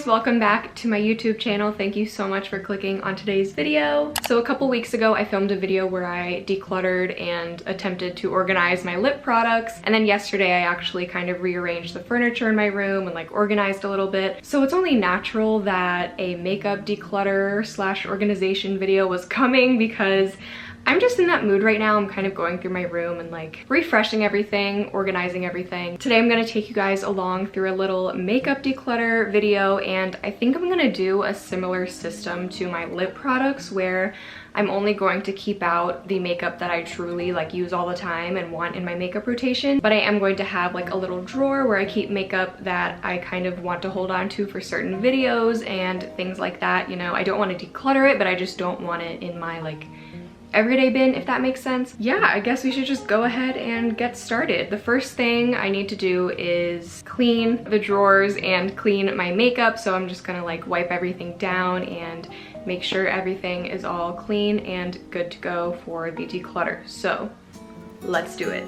guys, welcome back to my YouTube channel. Thank you so much for clicking on today's video. So a couple weeks ago I filmed a video where I decluttered and attempted to organize my lip products, and then yesterday I actually kind of rearranged the furniture in my room and like organized a little bit. So it's only natural that a makeup declutter slash organization video was coming because I'm just in that mood right now. I'm kind of going through my room and like refreshing everything, organizing everything. Today I'm gonna take you guys along through a little makeup declutter video, and I think I'm gonna do a similar system to my lip products where I'm only going to keep out the makeup that I truly like use all the time and want in my makeup rotation, but I am going to have like a little drawer where I keep makeup that I kind of want to hold on to for certain videos and things like that. You know, I don't want to declutter it, but I just don't want it in my like everyday bin, if that makes sense. Yeah, I guess we should just go ahead and get started. The first thing I need to do is clean the drawers and clean my makeup. So I'm just gonna like wipe everything down and make sure everything is all clean and good to go for the declutter. So let's do it.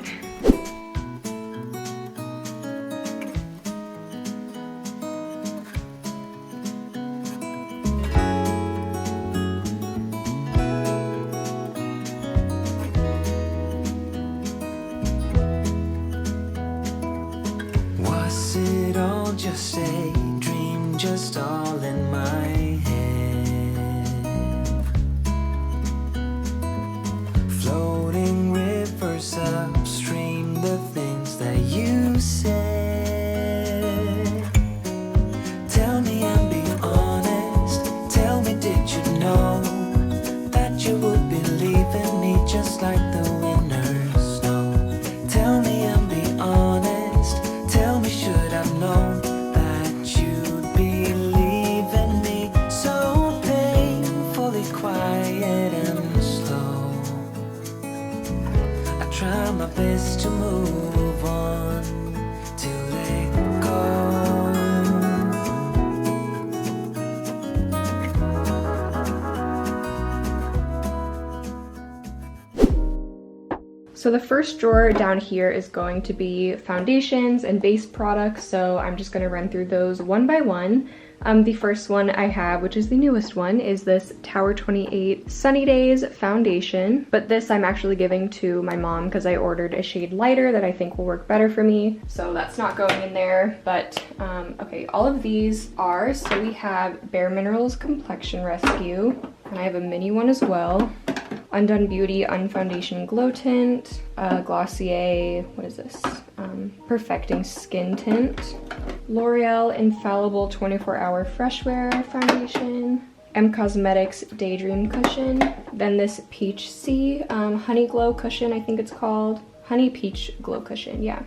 Just a dream, just all in my head. Floating rivers upstream, the things that you said. Tell me and be honest. Tell me, did you know that you would be leaving me just like the winter's snow? Tell me and be honest. Tell me, should I've known my best to move on, to let go. So the first drawer down here is going to be foundations and base products, so I'm just going to run through those one by one. The first one I have, which is the newest one, is this Tower 28 Sunny Days foundation, but this I'm actually giving to my mom because I ordered a shade lighter that I think will work better for me, so that's not going in there. But okay, all of these are, so we have Bare Minerals Complexion Rescue, and I have a mini one as well. Undone Beauty Unfoundation Glow Tint, Glossier, what is this? Perfecting Skin Tint, L'Oreal Infallible 24-Hour Fresh Wear Foundation, M Cosmetics Daydream Cushion, then this Peach Sea Honey Glow Cushion, I think it's called. Honey Peach Glow Cushion, yeah.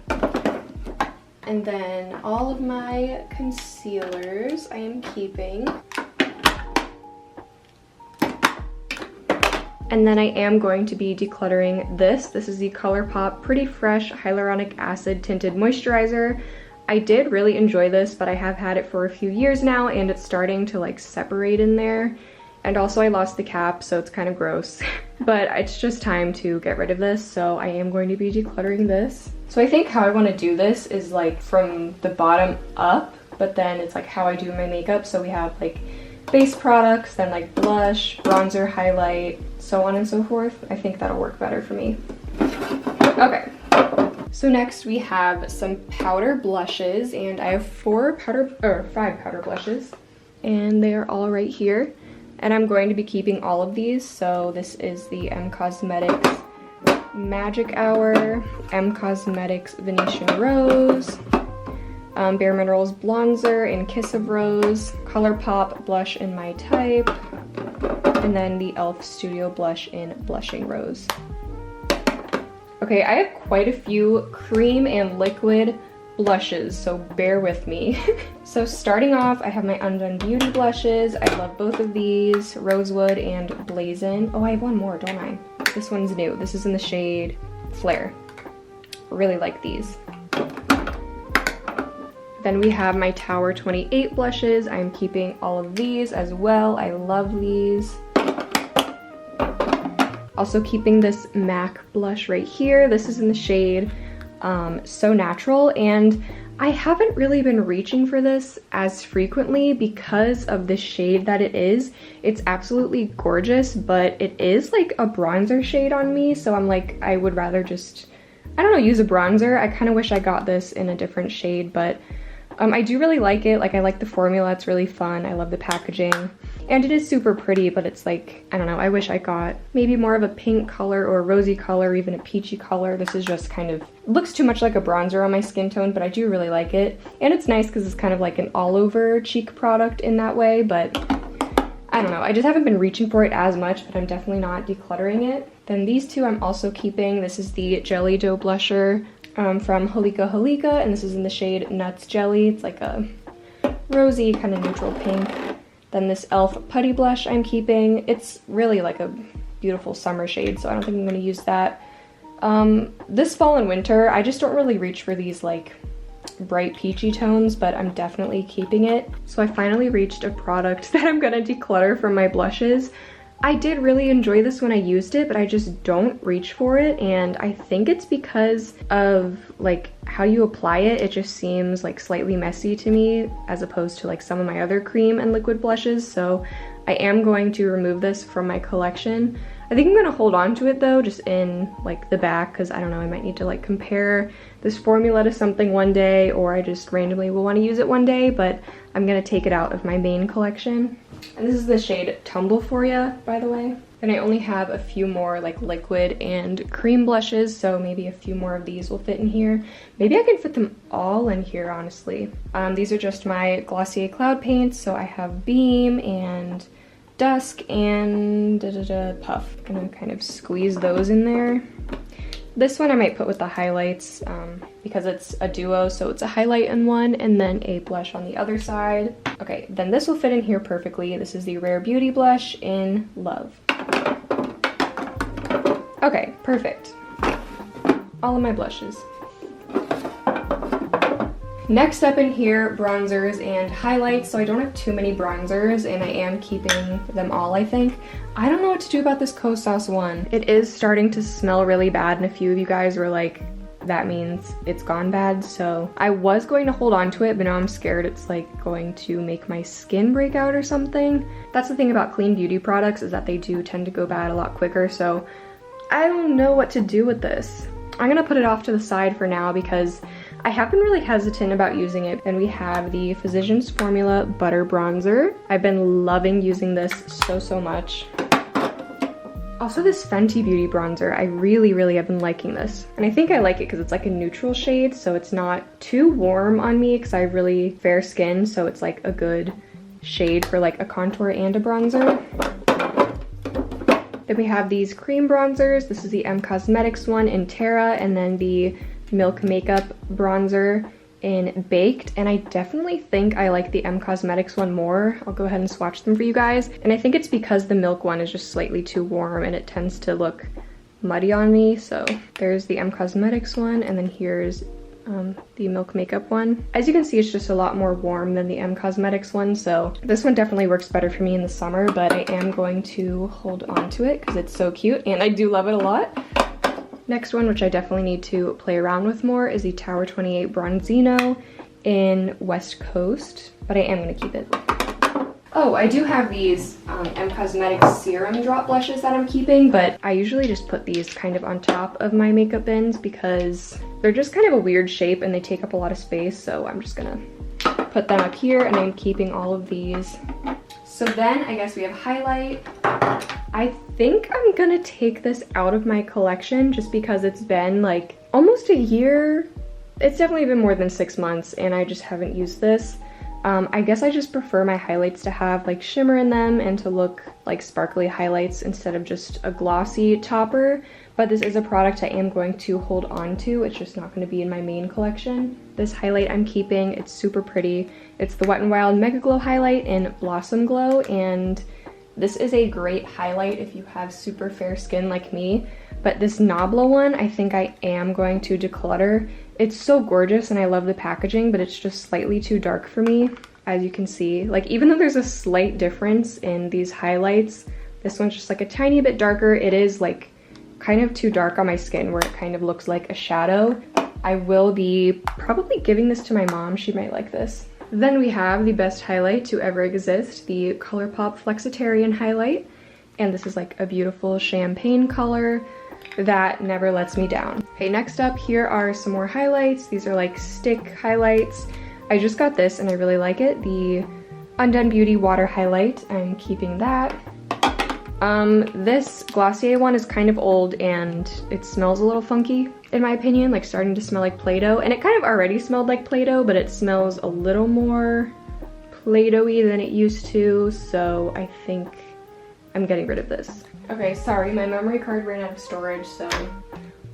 And then all of my concealers I am keeping. And then I am going to be decluttering this. This is the ColourPop Pretty Fresh Hyaluronic Acid Tinted Moisturizer. I did really enjoy this, but I have had it for a few years now and it's starting to like separate in there. And also I lost the cap, so it's kind of gross. But it's just time to get rid of this, so I am going to be decluttering this. So I think how I want to do this is like from the bottom up, but then it's like how I do my makeup. So we have like base products, then like blush, bronzer, highlight, so on and so forth. I think that'll work better for me. Okay, so next we have some powder blushes, and I have 5 powder blushes, and they are all right here. And I'm going to be keeping all of these. So this is the M Cosmetics Magic Hour, M Cosmetics Venetian Rose, Bare Minerals Bronzer in Kiss of Rose, ColourPop Blush in My Type, and then the e.l.f. Studio Blush in Blushing Rose. Okay, I have quite a few cream and liquid blushes, so bear with me. So starting off, I have my Undone Beauty blushes. I love both of these, Rosewood and Blazin'. Oh, I have one more, don't I? This one's new. This is in the shade Flare. Really like these. Then we have my Tower 28 blushes. I'm keeping all of these as well. I love these. Also keeping this MAC blush right here. This is in the shade So Natural, and I haven't really been reaching for this as frequently because of the shade that it is. It's absolutely gorgeous, but it is like a bronzer shade on me, so I'm like, I would rather just, I don't know, use a bronzer. I kind of wish I got this in a different shade, but I do really like it. Like, I like the formula, it's really fun. I love the packaging, and it is super pretty, but it's like, I don't know, I wish I got maybe more of a pink color or a rosy color, or even a peachy color. This is just kind of, looks too much like a bronzer on my skin tone, but I do really like it. And it's nice because it's kind of like an all over cheek product in that way, but I don't know, I just haven't been reaching for it as much, but I'm definitely not decluttering it. Then these two I'm also keeping. This is the Jelly Dough Blusher from Halika Halika, and this is in the shade Nuts Jelly. It's like a rosy kind of neutral pink. Then this e.l.f. Putty Blush I'm keeping. It's really like a beautiful summer shade, so I don't think I'm going to use that. This fall and winter, I just don't really reach for these like bright peachy tones, but I'm definitely keeping it. So I finally reached a product that I'm going to declutter from my blushes. I did really enjoy this when I used it, but I just don't reach for it, and I think it's because of like how you apply it. It just seems like slightly messy to me as opposed to like some of my other cream and liquid blushes, so I am going to remove this from my collection. I think I'm going to hold on to it though, just in like the back, because I don't know, I might need to like compare this formula to something one day, or I just randomly will want to use it one day, but I'm going to take it out of my main collection. And this is the shade Tumble For Ya, by the way. And I only have a few more like liquid and cream blushes, so maybe a few more of these will fit in here. Maybe I can fit them all in here, honestly. These are just my Glossier Cloud paints, so I have Beam and Dusk and Puff. I'm gonna kind of squeeze those in there. This one I might put with the highlights because it's a duo, so it's a highlight in one and then a blush on the other side. Okay, then this will fit in here perfectly. This is the Rare Beauty blush in Love. Okay, perfect. All of my blushes. Next up in here, bronzers and highlights. So I don't have too many bronzers, and I am keeping them all, I think. I don't know what to do about this Kosas one. It is starting to smell really bad, and a few of you guys were like, that means it's gone bad. So I was going to hold on to it, but now I'm scared it's like going to make my skin break out or something. That's the thing about clean beauty products, is that they do tend to go bad a lot quicker. So I don't know what to do with this. I'm gonna put it off to the side for now because I have been really hesitant about using it. And we have the Physicians Formula Butter Bronzer. I've been loving using this so much. Also this Fenty Beauty bronzer, I really have been liking this. And I think I like it because it's like a neutral shade, so it's not too warm on me because I have really fair skin, so it's like a good shade for like a contour and a bronzer. Then we have these cream bronzers. This is the Cosmetics one in Terra, and then the Milk Makeup bronzer in Baked, and I definitely think I like the Cosmetics one more. I'll go ahead and swatch them for you guys, and I think it's because the Milk one is just slightly too warm and it tends to look muddy on me. So there's the Cosmetics one, and then here's the Milk Makeup one. As you can see, it's just a lot more warm than the Cosmetics one, so this one definitely works better for me in the summer, but I am going to hold on to it because it's so cute and I do love it a lot. Next one, which I definitely need to play around with more, is the Tower 28 Bronzino in West Coast, but I am going to keep it. Oh, I do have these Cosmetics Serum Drop Blushes that I'm keeping, but I usually just put these kind of on top of my makeup bins because they're just kind of a weird shape and they take up a lot of space, so I'm just going to put them up here, and I'm keeping all of these. So then I guess we have highlight. I think I'm gonna take this out of my collection just because it's been like almost a year. It's definitely been more than 6 months and I just haven't used this. I guess I just prefer my highlights to have like shimmer in them and to look like sparkly highlights instead of just a glossy topper. But this is a product I am going to hold on to. It's just not going to be in my main collection. This highlight I'm keeping. It's super pretty. It's the Wet n Wild Mega Glow highlight in Blossom Glow, and this is a great highlight if you have super fair skin like me. But this Nabla one, I think I am going to declutter. It's so gorgeous and I love the packaging, but it's just slightly too dark for me, as you can see. Like, even though there's a slight difference in these highlights, this one's just like a tiny bit darker. It is like kind of too dark on my skin where it kind of looks like a shadow. I will be probably giving this to my mom. She might like this. Then we have the best highlight to ever exist, the ColourPop Flexitarian highlight. And this is like a beautiful champagne color that never lets me down. Okay, next up, here are some more highlights. These are like stick highlights. I just got this and I really like it. The Undone Beauty Water Highlight. I'm keeping that. This Glossier one is kind of old and it smells a little funky, in my opinion, like starting to smell like Play-Doh. And it kind of already smelled like Play-Doh, but it smells a little more Play-Doh-y than it used to, so I think I'm getting rid of this. Okay, sorry, my memory card ran out of storage, so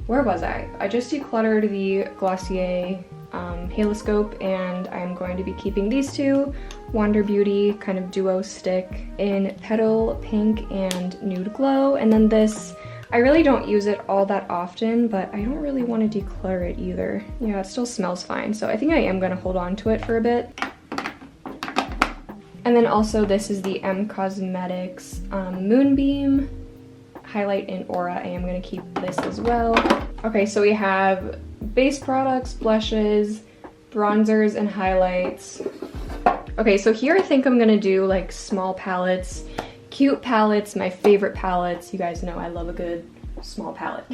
where was I? I just decluttered the Glossier Haloscope, and I'm going to be keeping these two. Wander Beauty kind of duo stick in Petal Pink and Nude Glow. And then this, I really don't use it all that often, but I don't really want to declutter it either. Yeah, it still smells fine, so I think I am going to hold on to it for a bit. And then also this is the M Cosmetics Moonbeam highlight in Aura. I am going to keep this as well. Okay, so we have base products, blushes, bronzers, and highlights. Okay, so here I think I'm gonna do like small palettes, cute palettes, my favorite palettes. You guys know I love a good small palette.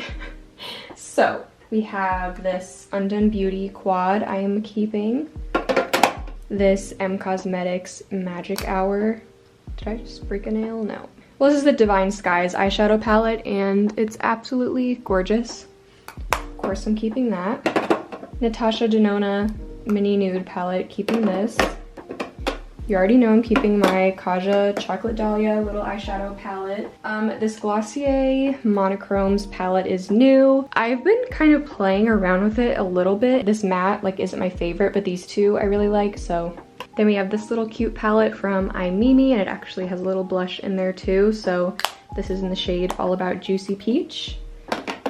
So we have this Undone Beauty quad I am keeping. This M Cosmetics Magic Hour. Did I just break a nail? No. Well, this is the Divine Skies eyeshadow palette and it's absolutely gorgeous. Of course I'm keeping that. Natasha Denona Mini Nude palette, keeping this. You already know I'm keeping my Kaja Chocolate Dahlia little eyeshadow palette. This Glossier Monochromes palette is new. I've been kind of playing around with it a little bit. This matte like isn't my favorite, but these two I really like, so. Then we have this little cute palette from I'm Mimi, and it actually has a little blush in there too, so this is in the shade All About Juicy Peach.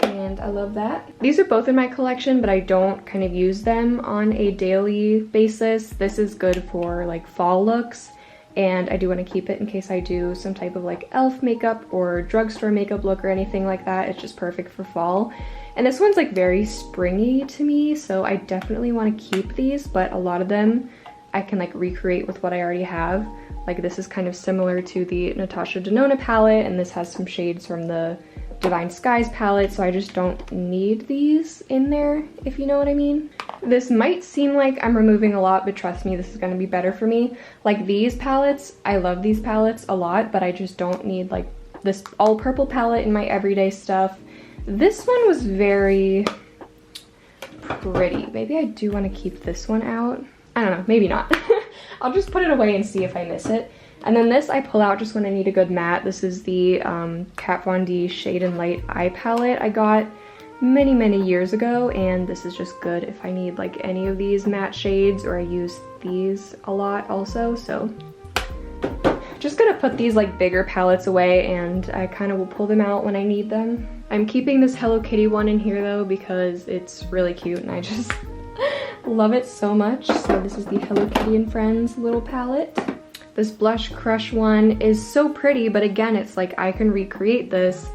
And I love that. These are both in my collection, but I don't kind of use them on a daily basis. This is good for like fall looks, and I do want to keep it in case I do some type of like elf makeup or drugstore makeup look or anything like that. It's just perfect for fall. And this one's like very springy to me, so I definitely want to keep these, but a lot of them I can like recreate with what I already have. Like this is kind of similar to the Natasha Denona palette, and this has some shades from the Divine Skies palette, so I just don't need these in there, if you know what I mean. This might seem like I'm removing a lot, but trust me, this is going to be better for me. Like these palettes, I love these palettes a lot, but I just don't need like this all purple palette in my everyday stuff. This one was very pretty. Maybe I do want to keep this one out. I don't know, maybe not. I'll just put it away and see if I miss it. And then this I pull out just when I need a good matte. This is the Kat Von D Shade and Light eye palette I got many years ago, and this is just good if I need like any of these matte shades, or I use these a lot also, so. Just gonna put these like bigger palettes away, and I kind of will pull them out when I need them. I'm keeping this Hello Kitty one in here though because it's really cute and I just love it so much. So this is the Hello Kitty and Friends little palette. This Blush Crush one is so pretty, but again, it's like I can recreate this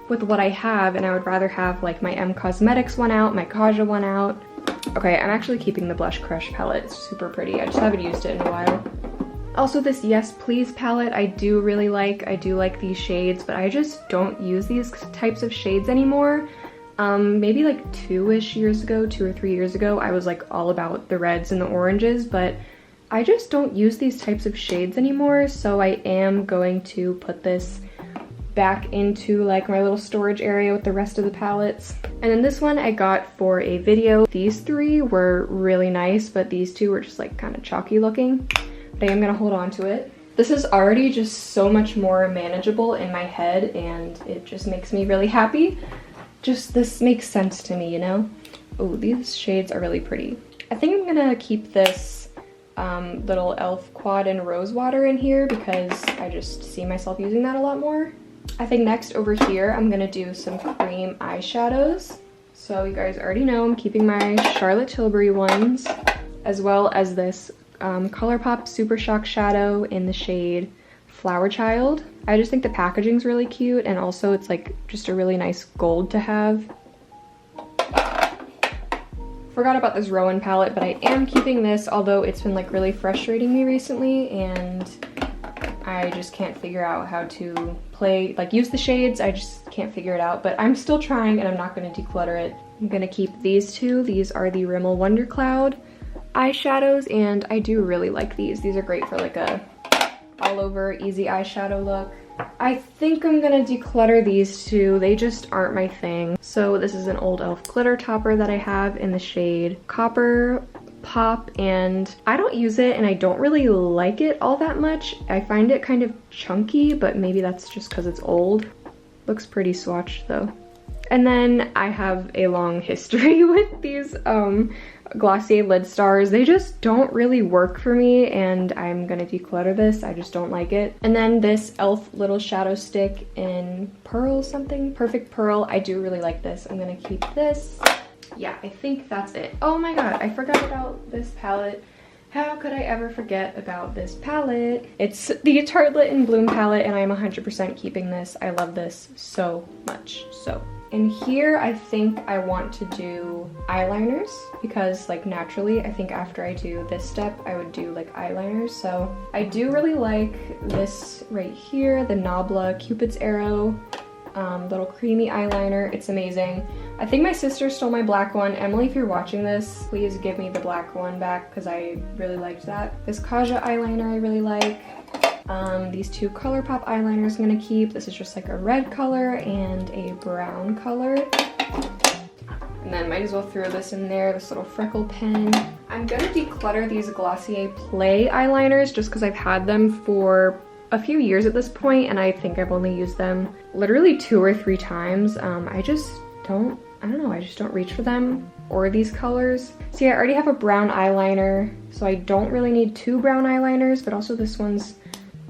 with what I have, and I would rather have like my M Cosmetics one out, my Kaja one out. Okay, I'm actually keeping the Blush Crush palette. It's super pretty. I just haven't used it in a while. Also, this Yes Please palette I do really like. I do like these shades, but I just don't use these types of shades anymore. Maybe like 2-ish years ago, 2 or 3 years ago, I was like all about the reds and the oranges, but I just don't use these types of shades anymore, so I am going to put this back into like my little storage area with the rest of the palettes. And then this one I got for a video. These three were really nice, but these two were just like kind of chalky looking. But I am gonna hold on to it. This is already just so much more manageable in my head, and it just makes me really happy. Just this makes sense to me, you know? Oh, these shades are really pretty. I think I'm gonna keep this little e.l.f. quad in rose water in here because I just see myself using that a lot more. I think next over here I'm gonna do some cream eyeshadows. So you guys already know I'm keeping my Charlotte Tilbury ones, as well as this ColourPop Super Shock shadow in the shade Flower Child. I just think the packaging's really cute, and also it's like just a really nice gold to have. forgot about this Rowan palette, but I am keeping this, although it's been like really frustrating me recently and I just can't figure out how to use the shades. I just can't figure it out, but I'm still trying and I'm not gonna declutter it. I'm gonna keep these two. These are the Rimmel Wonder Cloud eyeshadows and I do really like these. These are great for like a all over easy eyeshadow look. I think I'm gonna declutter these two. They just aren't my thing. So this is an old e.l.f. glitter topper that I have in the shade Copper Pop, and I don't use it and I don't really like it all that much. I find it kind of chunky, but maybe that's just because it's old. Looks pretty swatched though. And then I have a long history with these Glossier lid stars. They just don't really work for me and I'm gonna declutter this. I just don't like it. And then this e.l.f. little shadow stick in Pearl something, Perfect Pearl. I do really like this. I'm gonna keep this. Yeah, I think that's it. Oh my god, I forgot about this palette. How could I ever forget about this palette? It's the Tartelette in Bloom palette and I'm 100% keeping this. I love this so much. So in here, I think I want to do eyeliners because like naturally, I think after I do this step, I would do like eyeliners. So I do really like this right here, the Nabla Cupid's Arrow little creamy eyeliner. It's amazing. I think my sister stole my black one. Emily, if you're watching this, please give me the black one back because I really liked that. This Kaja eyeliner I really like. These two ColourPop eyeliners I'm gonna keep. This is just like a red color and a brown color. And then might as well throw this in there, this little freckle pen. I'm gonna declutter these Glossier Play eyeliners just because I've had them for a few years at this point and I think I've only used them literally 2 or 3 times. I just don't reach for them or these colors. See, I already have a brown eyeliner, so I don't really need 2 brown eyeliners, but also this one's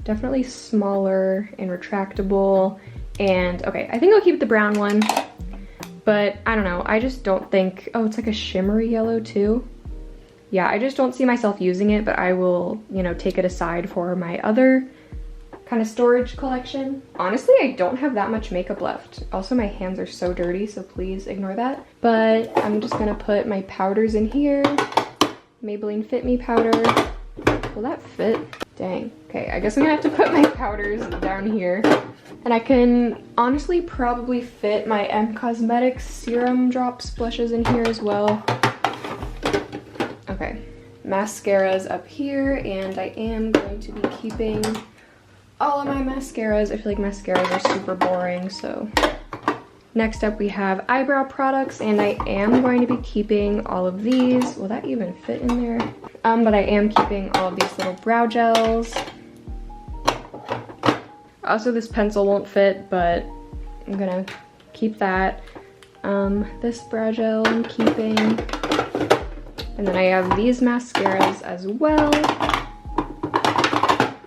definitely smaller and retractable. And okay, I think I'll keep the brown one, but I don't know. I just don't think, oh, it's like a shimmery yellow too. Yeah, I just don't see myself using it, but I will, you know, take it aside for my other kind of storage collection. Honestly, I don't have that much makeup left. Also, my hands are so dirty, so please ignore that. But I'm just gonna put my powders in here. Maybelline Fit Me powder. Will that fit? Dang. Okay, I guess I'm gonna have to put my powders down here. And I can honestly probably fit my M Cosmetics serum drops blushes in here as well. Okay, mascaras up here, and I am going to be keeping all of my mascaras. I feel like mascaras are super boring, so. Next up we have eyebrow products, and I am going to be keeping all of these. Will that even fit in there? But I am keeping all of these little brow gels. Also, this pencil won't fit, but I'm gonna keep that. This brow gel I'm keeping. And then I have these mascaras as well.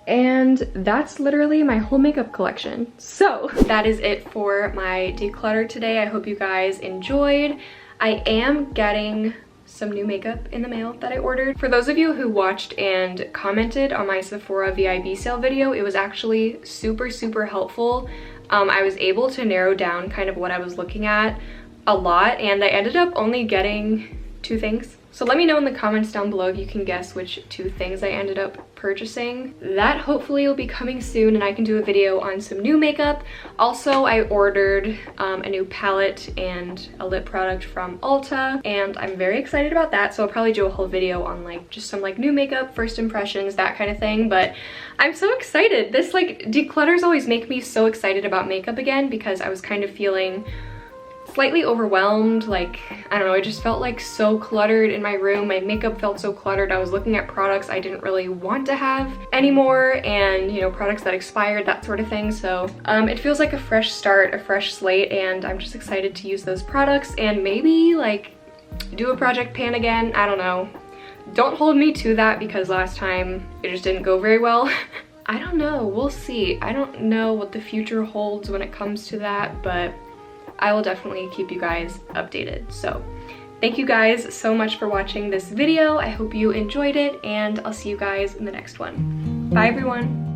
And that's literally my whole makeup collection. So that is it for my declutter today. I hope you guys enjoyed. I am getting some new makeup in the mail that I ordered. For those of you who watched and commented on my Sephora VIB sale video, it was actually super helpful. I was able to narrow down kind of what I was looking at a lot, and I ended up only getting 2 things. So let me know in the comments down below if you can guess which 2 things I ended up purchasing. That hopefully will be coming soon and I can do a video on some new makeup. Also, I ordered a new palette and a lip product from Ulta, and I'm very excited about that. So I'll probably do a whole video on like just some like new makeup, first impressions, that kind of thing. But I'm so excited. This like declutters always make me so excited about makeup again, because I was kind of feeling slightly overwhelmed. Like, I don't know, I just felt like so cluttered in my room. My makeup felt so cluttered. I was looking at products I didn't really want to have anymore, and you know, products that expired, that sort of thing. So it feels like a fresh start, a fresh slate, and I'm just excited to use those products and maybe like do a project pan again. I don't know. Don't hold me to that, because last time it just didn't go very well. I don't know, we'll see. I don't know what the future holds when it comes to that, but I will definitely keep you guys updated. So thank you guys so much for watching this video. I hope you enjoyed it, and I'll see you guys in the next one. Bye everyone.